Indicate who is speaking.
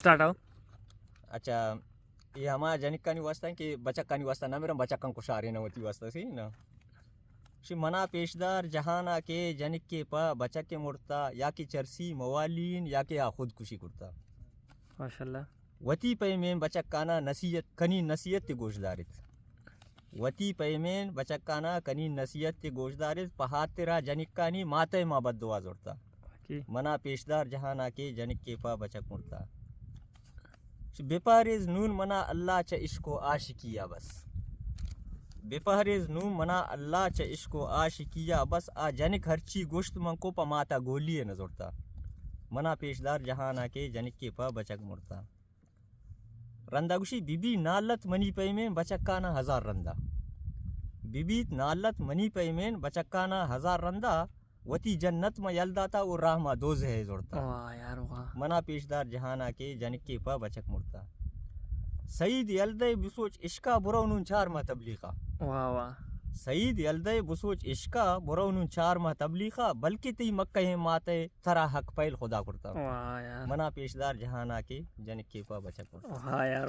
Speaker 1: Start आओ.
Speaker 2: अच्छा, ये हमारा जनिक कानी वास्ता कि बचक कानी वास्ता ना मेरा बचक kan कुशारे ना होती वास्ता सी ना शि मना पेशदार जहाना के जनिक के पा बचक के मुर्ता या की चरसी मवालीन या के आ खुदकुशी करता
Speaker 1: माशाल्लाह.
Speaker 2: वती पैमेन बचक काना नसीहत कनी नसीहत ते गोशदारित वती पैमेन बचक काना कनी नसीहत ते गोशदारित पहात तेरा जनिक कानी माते मा बद्दुआ जोड़ता
Speaker 1: की
Speaker 2: मना पेशदार जहाना के जनिक के पा बचक मुर्ता बेपहरेज नून मना अल्लाह च इश्को आशिकिया बस बेपहरेज नून मना अल्लाह च इश्को आशिकिया बस आ जनिक हरची गोश्त मंको पा माता गोलिए नजरता मना पेशदार जहाना के जनिक के पा बचक मुर्ता रंदागुशी बीबी नालत मनी पैमेन बचक्काना 1000 रंदा बीबी नालत मनी पैमेन बचक्काना 1000 रंदा वती जन्नत में यलदाता और राह मा दोज़ है जोड़ता.
Speaker 1: वाह यार वाह.
Speaker 2: मना पेशदार जहाना के जनिक के पा बचक मुर्ता सईद यलदे बुसोच इश्का बुरौनुन 4 माह तबलीगा.
Speaker 1: वाह वाह.
Speaker 2: सईद यलदे बुसोच इश्का बुरौनुन 4 माह तबलीगा बल्कि ती मक्का है माते थरा हक पैल खुदा करता.
Speaker 1: वाह यार.
Speaker 2: मना पेशदार जहाना के जनिक के पा बचक मुर्ता.
Speaker 1: वाह यार.